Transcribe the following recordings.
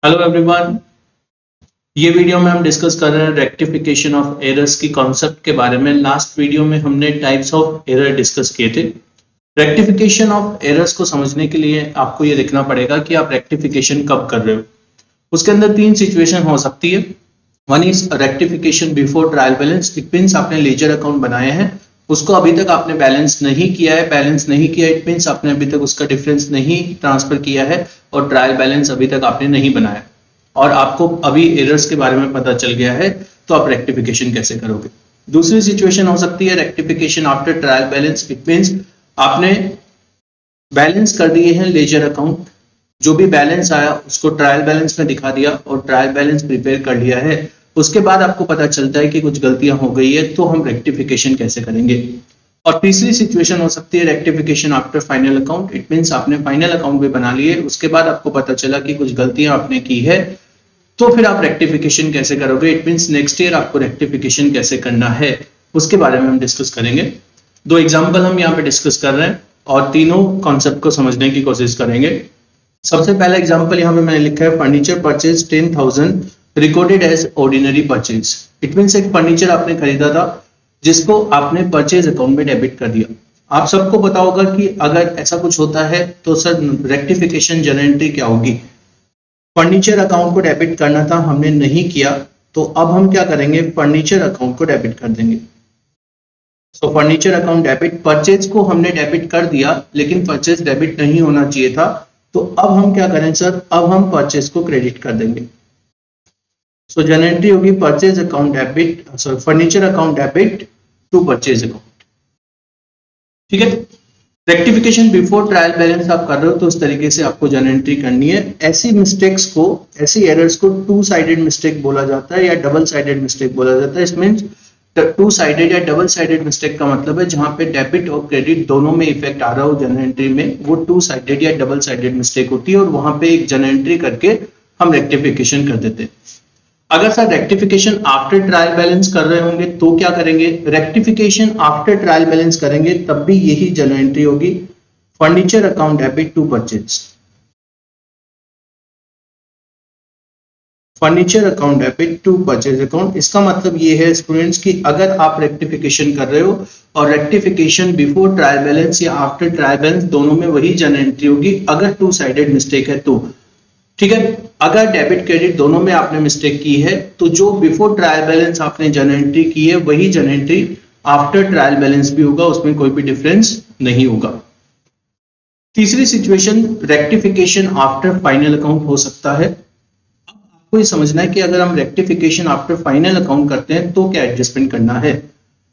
Hello everyone, ये video में हम डिस्कस कर रहे हैं रेक्टिफिकेशन ऑफ एरर्स की कॉन्सेप्ट के बारे में। लास्ट वीडियो में हमने टाइप्स ऑफ एरर डिस्कस किए थे। रेक्टिफिकेशन ऑफ एरर्स को समझने के लिए आपको ये देखना पड़ेगा कि आप रेक्टिफिकेशन कब कर रहे हो। उसके अंदर तीन सिचुएशन हो सकती है। One is rectification before trial balance. It means आपने लेजर अकाउंट बनाया है, उसको अभी तक आपने बैलेंस नहीं किया है। बैलेंस नहीं किया इट मीन्स आपने अभी तक उसका डिफरेंस नहीं ट्रांसफर किया है और ट्रायल बैलेंस अभी तक आपने नहीं बनाया और आपको अभी एरर्स के बारे में पता चल गया है, तो आप रेक्टिफिकेशन कैसे करोगे। दूसरी सिचुएशन हो सकती है rectification after trial balance. It means आपने बैलेंस कर दिए हैं लेजर अकाउंट, जो भी बैलेंस आया उसको ट्रायल बैलेंस में दिखा दिया और ट्रायल बैलेंस प्रिपेयर कर लिया है। उसके बाद आपको पता चलता है कि कुछ गलतियां हो गई है, तो हम रेक्टिफिकेशन कैसे करेंगे। और तीसरी सिचुएशन हो सकती है rectification after final account. It means आपने फाइनल अकाउंट भी बना लिए, उसके बाद आपको पता चला कि कुछ गलतियां आपने की है, तो फिर आप रेक्टिफिकेशन कैसे करोगे। इट मीन्स नेक्स्ट ईयर आपको रेक्टिफिकेशन कैसे करना है, उसके बारे में हम डिस्कस करेंगे। दो एग्जाम्पल हम यहाँ पे डिस्कस कर रहे हैं और तीनों कॉन्सेप्ट को समझने की कोशिश करेंगे। सबसे पहला एग्जाम्पल यहाँ पे मैंने लिखा है furniture purchase 10,000 recorded as ordinary purchase. It means एक फर्नीचर आपने खरीदा था जिसको आपने परचेज अकाउंट में डेबिट कर दिया। आप सबको पता होगा कि अगर ऐसा कुछ होता है तो सर रेक्टिफिकेशन जर्नल एंट्री क्या होगी। फर्नीचर अकाउंट को डेबिट करना था, हमने नहीं किया, तो अब हम क्या करेंगे, फर्नीचर अकाउंट को डेबिट कर देंगे। सो फर्नीचर अकाउंट डेबिट, परचेज को हमने डेबिट कर दिया लेकिन परचेज डेबिट नहीं होना चाहिए था, तो अब हम क्या करें सर, अब हम परचेज को क्रेडिट कर देंगे। सो जर्नल एंट्री होगी purchase account debit, sorry furniture account debit to purchase account. ठीक है, रेक्टिफिकेशन बिफोर ट्रायल बैलेंस आप कर रहे हो तो इस तरीके से आपको जर्नल एंट्री करनी है। ऐसी मिस्टेक्स को, ऐसी एरर्स को टू साइडेड मिस्टेक बोला जाता है या डबल साइडेड मिस्टेक बोला जाता है। इसमें टू साइडेड या डबल साइडेड मिस्टेक का मतलब है जहां पे डेबिट और क्रेडिट दोनों में इफेक्ट आ रहा हो जर्नल एंट्री में, वो टू साइडेड या डबल साइडेड मिस्टेक होती है और वहां पे एक जर्नल एंट्री करके हम रेक्टिफिकेशन कर देते हैं। अगर sir rectification after trial balance कर रहे होंगे तो क्या करेंगे, रेक्टिफिकेशन आफ्टर ट्रायल बैलेंस करेंगे तब भी यही जर्नल एंट्री होगी, furniture account debit to purchase. Furniture account debit to purchase account. इसका मतलब ये है स्टूडेंट्स कि अगर आप रेक्टिफिकेशन कर रहे हो और रेक्टिफिकेशन बिफोर ट्रायल बैलेंस या आफ्टर ट्रायल बैलेंस दोनों में वही जर्नल एंट्री होगी अगर टू साइडेड मिस्टेक है तो। ठीक है, अगर डेबिट क्रेडिट दोनों में आपने मिस्टेक की है तो जो बिफोर ट्रायल बैलेंस आपने जर्नल एंट्री की है वही journal entry after trial balance भी होगा, उसमें कोई भी डिफरेंस नहीं होगा। तीसरी situation rectification after final account हो सकता है। अब आपको ये समझना है कि अगर हम रेक्टिफिकेशन आफ्टर फाइनल अकाउंट करते हैं तो क्या एडजस्टमेंट करना है।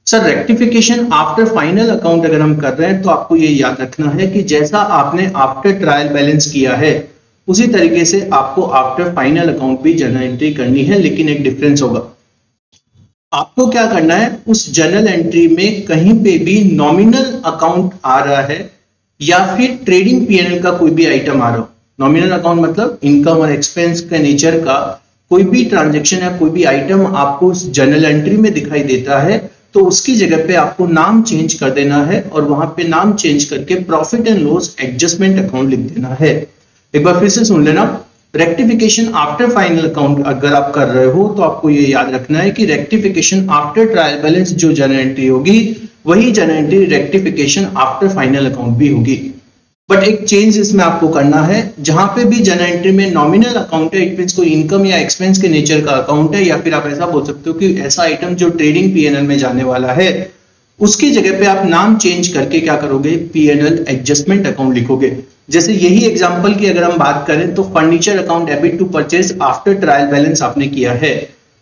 Sir rectification after final account अगर हम कर रहे हैं तो आपको ये याद रखना है कि जैसा आपने आफ्टर ट्रायल बैलेंस किया है उसी तरीके से आपको आफ्टर फाइनल अकाउंट भी जर्नल एंट्री करनी है, लेकिन एक डिफरेंस होगा। आपको क्या करना है, उस जर्नल एंट्री में कहीं पे भी नॉमिनल अकाउंट आ रहा है या फिर ट्रेडिंग पीएनएल का कोई भी आइटम आ रहा हो। नॉमिनल अकाउंट मतलब इनकम और एक्सपेंस के नेचर का कोई भी ट्रांजेक्शन या कोई भी आइटम आपको उस जर्नल एंट्री में दिखाई देता है तो उसकी जगह पे आपको नाम चेंज कर देना है और वहां पे नाम चेंज करके profit and loss adjustment account लिख देना है। एक बार फिर से सुन लेना, रेक्टिफिकेशन आफ्टर फाइनल अकाउंट अगर आप कर रहे हो तो आपको ये याद रखना है कि रेक्टिफिकेशन आफ्टर ट्रायल बैलेंस जो जर्नल एंट्री होगी वही journal entry rectification after final account भी होगी। बट एक चेंज इसमें आपको करना है, जहां पे भी जर्नल एंट्री में नॉमिनल अकाउंट है, इट मींस कोई इनकम या एक्सपेंस के नेचर का अकाउंट है, या फिर आप ऐसा बोल सकते हो कि ऐसा आइटम जो ट्रेडिंग पीएनएल में जाने वाला है, उसकी जगह पे आप नाम चेंज करके क्या करोगे, पीएनएल एडजस्टमेंट अकाउंट लिखोगे। जैसे यही एग्जांपल की अगर हम बात करें तो furniture account debit to purchase after trial balance आपने किया है।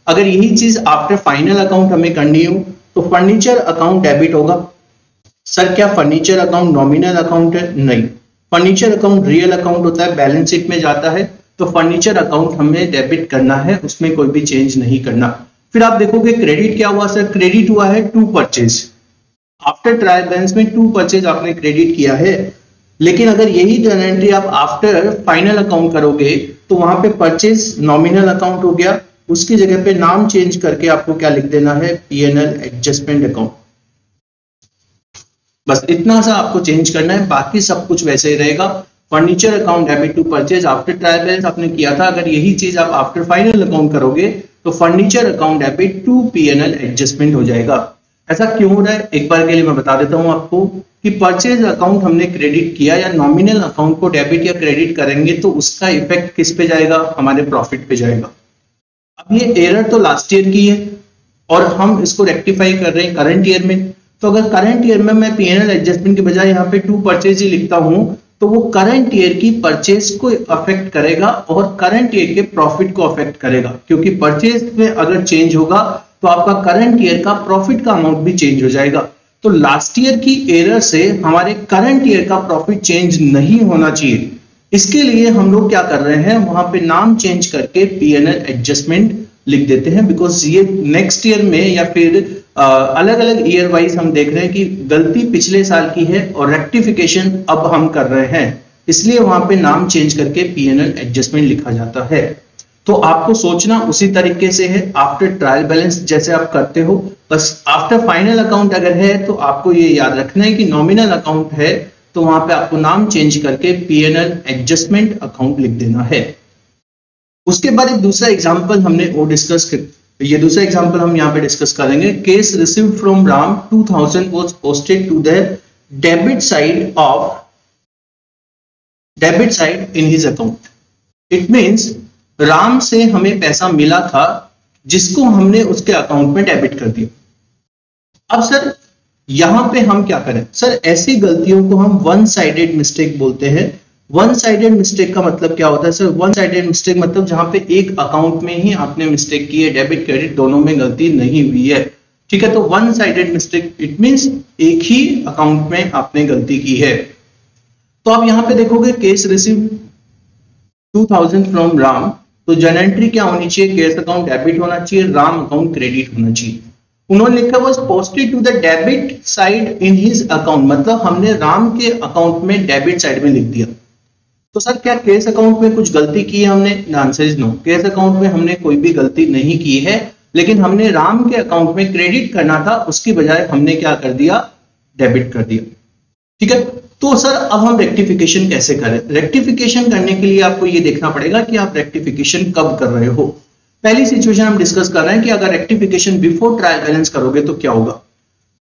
अगर यही चीज आफ्टर फाइनल अकाउंट हमें करनी हो तो फर्नीचर अकाउंट डेबिट होगा। सर क्या फर्नीचर अकाउंट नॉमिनल अकाउंट है? नहीं, फर्नीचर अकाउंट रियल अकाउंट होता है, बैलेंस शीट में जाता है, तो फर्नीचर अकाउंट हमें डेबिट करना है, उसमें कोई भी चेंज नहीं करना। फिर आप देखोगे क्रेडिट क्या हुआ, सर क्रेडिट हुआ है to purchase. After trial balance में टू परचेज आपने क्रेडिट किया है, लेकिन अगर यही जर्नल एंट्री आप आफ्टर फाइनल अकाउंट करोगे तो वहां पे परचेज नॉमिनल अकाउंट हो गया, उसकी जगह पे नाम चेंज करके आपको क्या लिख देना है, पीएनएल एडजस्टमेंट अकाउंट। बस इतना सा आपको चेंज करना है, बाकी सब कुछ वैसे ही रहेगा। Furniture account debit to purchase after trial balance आपने किया था, अगर यही चीज आप आफ्टर फाइनल अकाउंट करोगे तो furniture account debit to P&L adjustment हो जाएगा। ऐसा क्यों हो रहा है, एक बार के लिए मैं बता देता हूं आपको कि परचेज अकाउंट हमने क्रेडिट किया या नॉमिनल अकाउंट को डेबिट या क्रेडिट करेंगे तो उसका इफेक्ट किस पे जाएगा, हमारे प्रॉफिट पे जाएगा। अब ये एरर तो लास्ट ईयर की है और हम इसको रेक्टिफाई कर रहे हैं करंट ईयर में, तो अगर करंट ईयर में मैं P&L एडजस्टमेंट के बजाय यहाँ पे टू परचेज ही लिखता हूं तो वो करंट ईयर की परचेज को अफेक्ट करेगा और करंट ईयर के प्रॉफिट को अफेक्ट करेगा, क्योंकि परचेज में अगर चेंज होगा तो आपका करंट ईयर का प्रॉफिट का अमाउंट भी चेंज हो जाएगा। तो लास्ट ईयर की एरर से हमारे करंट ईयर का प्रॉफिट चेंज नहीं होना चाहिए, इसके लिए हम लोग क्या कर रहे हैं, वहां पे नाम चेंज करके P&L एडजस्टमेंट लिख देते हैं, बिकॉज ये नेक्स्ट ईयर में या फिर अलग अलग ईयर वाइज हम देख रहे हैं कि गलती पिछले साल की है और रेक्टिफिकेशन अब हम कर रहे हैं, इसलिए वहां पे नाम चेंज करके P&L एडजस्टमेंट लिखा जाता है। तो आपको सोचना उसी तरीके से है, आफ्टर ट्रायल बैलेंस जैसे आप करते हो, बस आफ्टर फाइनल अकाउंट अगर है तो आपको ये याद रखना है कि नॉमिनल अकाउंट है तो वहां पे आपको नाम चेंज करके P&L एडजस्टमेंट अकाउंट लिख देना है। उसके बाद एक दूसरा एग्जांपल हमने वो डिस्कस कर, ये दूसरा एग्जांपल हम यहाँ पे डिस्कस करेंगे। Cash received from Ram 2000 was posted to the debit side in his account. It means Ram से हमें पैसा मिला था जिसको हमने उसके अकाउंट में डेबिट कर दिया। अब सर यहां पे हम क्या करें, सर ऐसी गलतियों को हम वन साइडेड मिस्टेक बोलते हैं। वन साइडेड मिस्टेक का मतलब क्या होता है सर, वन साइडेड मिस्टेक मतलब जहां पे एक अकाउंट में ही आपने मिस्टेक की है, डेबिट क्रेडिट दोनों में गलती नहीं हुई है, ठीक है। तो one sided mistake it means एक ही अकाउंट में आपने गलती की है। तो आप यहां पे देखोगे केस रिसीव 2000 फ्रॉम राम, तो जर्नल एंट्री क्या होनी चाहिए, केस अकाउंट डेबिट होना चाहिए, राम अकाउंट क्रेडिट होना चाहिए। उन्होंने लिखा was posted to the debit side in his account, मतलब हमने राम के अकाउंट में डेबिट साइड में लिख दिया। तो सर क्या केस अकाउंट में कुछ गलती की है हमने, answer is no, cash account में हमने कोई भी गलती नहीं की है, लेकिन हमने राम के अकाउंट में क्रेडिट करना था, उसकी बजाय हमने क्या कर दिया, डेबिट कर दिया, ठीक है। तो सर अब हम रेक्टिफिकेशन कैसे करें, रेक्टिफिकेशन करने के लिए आपको ये देखना पड़ेगा कि आप रेक्टिफिकेशन कब कर रहे हो। पहली सिचुएशन हम डिस्कस कर रहे हैं कि अगर रेक्टिफिकेशन बिफोर ट्रायल बैलेंस करोगे तो क्या होगा।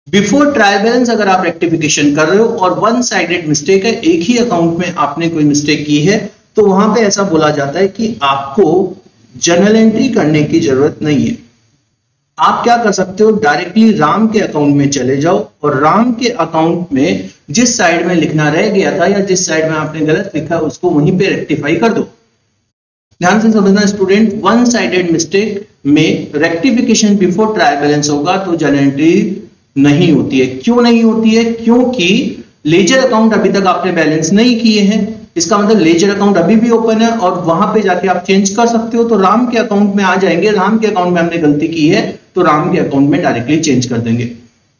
बिफोर ट्रायल बैलेंस अगर आप रेक्टिफिकेशन कर रहे हो और वन साइडेड मिस्टेक है, एक ही अकाउंट में आपने कोई मिस्टेक की है, तो वहां पे ऐसा बोला जाता है कि आपको जर्नल एंट्री करने की जरूरत नहीं है। आप क्या कर सकते हो, डायरेक्टली राम के अकाउंट में चले जाओ और राम के अकाउंट में जिस साइड में लिखना रह गया था या जिस साइड में आपने गलत लिखा उसको वहीं पे रेक्टिफाई कर दो। ध्यान से समझना स्टूडेंट, वन साइडेड मिस्टेक में रेक्टिफिकेशन बिफोर ट्रायल बैलेंस होगा तो जर्नल एंट्री नहीं होती है। क्यों नहीं होती है, क्योंकि लेजर अकाउंट अभी तक आपने बैलेंस नहीं किए हैं, इसका मतलब लेजर अकाउंट अभी भी ओपन है और वहां पे जाके आप चेंज कर सकते हो। तो राम के अकाउंट में आ जाएंगे, राम के अकाउंट में हमने गलती की है तो राम के अकाउंट में डायरेक्टली चेंज कर देंगे,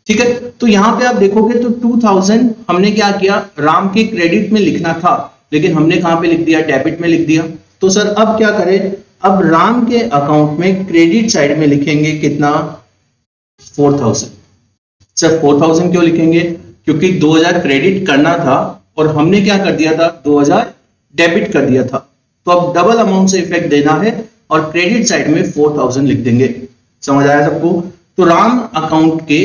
ठीक है। तो यहां पे आप देखोगे तो 2000 हमने क्या किया, राम के क्रेडिट में लिखना था लेकिन हमने कहां पे लिख दिया, डेबिट में लिख दिया। तो सर अब क्या करें, अब राम के अकाउंट में क्रेडिट साइड में लिखेंगे कितना, 4000। सर 4000 क्यों लिखेंगे, क्योंकि 2000 क्रेडिट करना था और हमने क्या कर दिया था, 2000 डेबिट कर दिया था। तो अब डबल अमाउंट से इफेक्ट देना है और क्रेडिट साइड में 4000 लिख देंगे। समझ आया सबको। तो राम अकाउंट के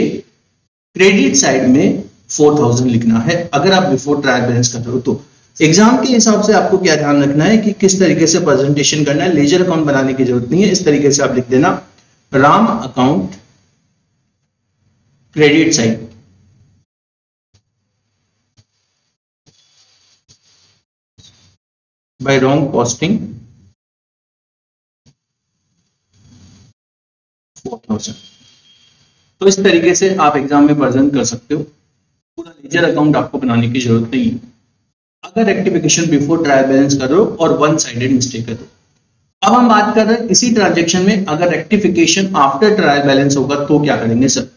क्रेडिट साइड में 4000 लिखना है अगर आप बिफोर ट्रायल बैलेंस कर रहे हो। तो एग्जाम के हिसाब से आपको क्या ध्यान रखना है कि किस तरीके से प्रेजेंटेशन करना है, लेजर अकाउंट बनाने की जरूरत नहीं है, इस तरीके से आप लिख देना, Ram account credit side by wrong posting 4000। तो इस तरीके से आप एग्जाम में प्रेजेंट कर सकते हो, पूरा लेजर अकाउंट आपको बनाने की जरूरत नहीं है अगर रेक्टिफिकेशन बिफोर ट्रायल बैलेंस कर रहे हो और वन साइडेड मिस्टेक है तो। अब हम बात कर रहे हैं इसी ट्रांजैक्शन में अगर रेक्टिफिकेशन आफ्टर ट्रायल बैलेंस होगा तो क्या करेंगे सर।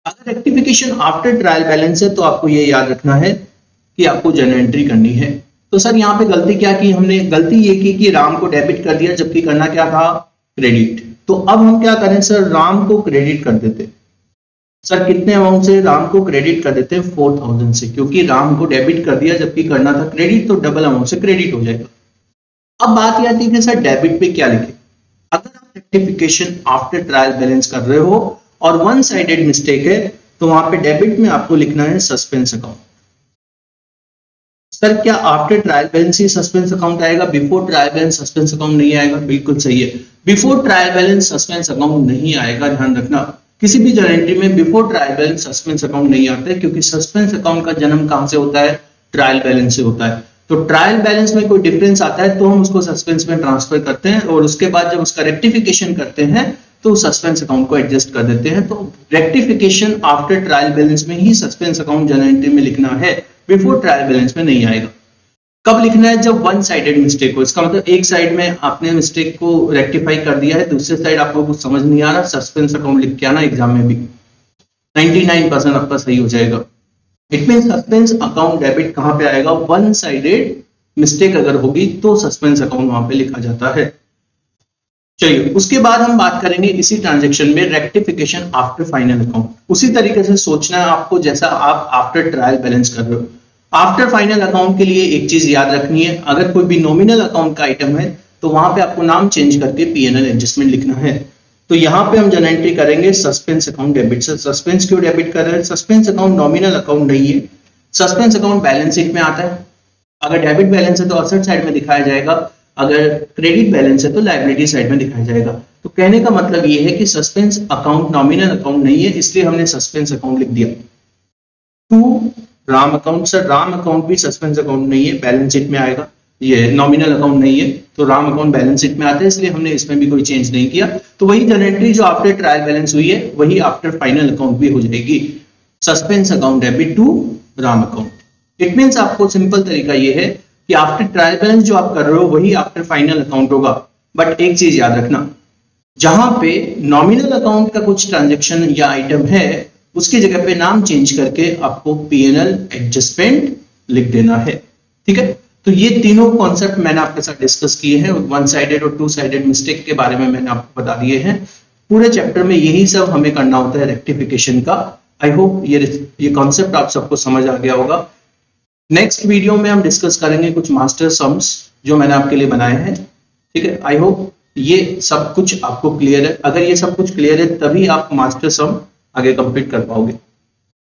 अगर रेक्टिफिकेशन आफ्टर ट्रायल बैलेंस है तो आपको ये याद रखना है कि आपको जर्नल एंट्री करनी है। तो सर यहाँ पे गलती क्या की हमने, गलती ये की कि राम को डेबिट कर दिया जबकि करना क्या था, क्रेडिट। तो अब हम क्या करें सर, राम को क्रेडिट कर देते। सर कितने अमाउंट से राम को क्रेडिट कर देते हैं? 4000 से, क्योंकि राम को डेबिट कर दिया जबकि करना था क्रेडिट, तो डबल अमाउंट से क्रेडिट हो जाएगा। अब बात ये आती है कि सर डेबिट पे क्या लिखे? अगर आप रेक्टिफिकेशन आफ्टर ट्रायल बैलेंस कर रहे हो और वन साइडेड मिस्टेक है, तो वहां पे डेबिट में आपको लिखना है सस्पेंस अकाउंट। सर क्या आफ्टर ट्रायल बैलेंस ही सस्पेंस अकाउंट आएगा, before trial balance suspense account नहीं आएगा? बिल्कुल सही है, before trial balance suspense account नहीं आएगा। ध्यान रखना, किसी भी जर्नल एंट्री में before trial balance suspense account नहीं आता है, क्योंकि सस्पेंस अकाउंट का जन्म कहां से होता है? ट्रायल बैलेंस से होता है। तो ट्रायल बैलेंस में कोई डिफरेंस आता है तो हम उसको सस्पेंस में ट्रांसफर करते हैं, और उसके बाद जब उसका रेक्टिफिकेशन करते हैं तो सस्पेंस अकाउंट को एडजस्ट कर देते हैं। तो रेक्टिफिकेशन आफ्टर ट्रायल बैलेंस में ही सस्पेंस अकाउंट जर्नल एंट्री में लिखना है, बिफोर ट्रायल बैलेंस में नहीं आएगा। कब लिखना है? जब वन साइडेड मिस्टेक हो। इसका मतलब एक साइड में आपने मिस्टेक को रेक्टिफाई कर दिया है, दूसरे साइड आपको कुछ समझ नहीं आ रहा, सस्पेंस अकाउंट लिख के आना एग्जाम में भी 99% आपका सही हो जाएगा। It mean suspense account debit कहां पे आएगा? वन साइडेड मिस्टेक अगर होगी तो सस्पेंस अकाउंट वहां पे लिखा जाता है। चलिए उसके बाद हम बात करेंगे इसी ट्रांजैक्शन में रेक्टिफिकेशन आफ्टर फाइनल अकाउंट। उसी तरीके से सोचना है आपको जैसा आप आफ्टर ट्रायल बैलेंस कर रहे हो। आफ्टर फाइनल अकाउंट के लिए एक चीज याद रखनी है, अगर कोई भी नॉमिनल अकाउंट का आइटम है तो वहां पे आपको नाम चेंज करके पीएनएल एडजस्टमेंट लिखना है। तो यहाँ पे हम जर्नल एंट्री करेंगे सस्पेंस अकाउंट डेबिट से। सस्पेंस क्यों डेबिट कर रहे हैं? सस्पेंस अकाउंट नॉमिनल अकाउंट नहीं है, सस्पेंस अकाउंट बैलेंस शीट में आता है। अगर डेबिट बैलेंस है तो असेट साइड में दिखाया जाएगा, अगर क्रेडिट बैलेंस है तो लायबिलिटी साइड में दिखाया जाएगा। तो कहने का मतलब ये है कि सस्पेंस अकाउंट नॉमिनल अकाउंट नहीं है, इसलिए हमने सस्पेंस अकाउंट लिख दिया। To Ram account, sir Ram account भी सस्पेंस अकाउंट नहीं है, बैलेंस शीट में आएगा। ये नॉमिनल अकाउंट नहीं है तो राम अकाउंट बैलेंस शीट में आता है, इसलिए हमने इसमें भी कोई चेंज नहीं किया। तो वही जर्नल एंट्री जो आफ्टर ट्रायल बैलेंस हुई है वही आफ्टर फाइनल अकाउंट भी हो जाएगी, suspense account debit to Ram account. It means आपको सिंपल तरीका ये है कि आफ्टर ट्रायल बैलेंस जो आप कर रहे हो वही आफ्टर फाइनल अकाउंट होगा। बट एक चीज याद रखना, जहां पे नॉमिनल अकाउंट का कुछ ट्रांजेक्शन या आइटम है उसकी जगह पे नाम चेंज करके आपको पीएनएल एडजस्टमेंट लिख देना है। ठीक है, तो ये तीनों कॉन्सेप्ट मैंने आपके साथ डिस्कस किए हैं। वन साइडेड और टू साइडेड मिस्टेक के बारे में मैंने आपको बता दिए हैं। पूरे चैप्टर में यही सब हमें करना होता है रेक्टिफिकेशन का। आई होप ये कॉन्सेप्ट आप सबको समझ आ गया होगा। नेक्स्ट वीडियो में हम डिस्कस करेंगे कुछ मास्टर सम्स जो मैंने आपके लिए बनाए हैं। ठीक है, आई होप ये सब कुछ आपको क्लियर है। अगर ये सब कुछ क्लियर है तभी आप मास्टर सम आगे कंप्लीट कर पाओगे।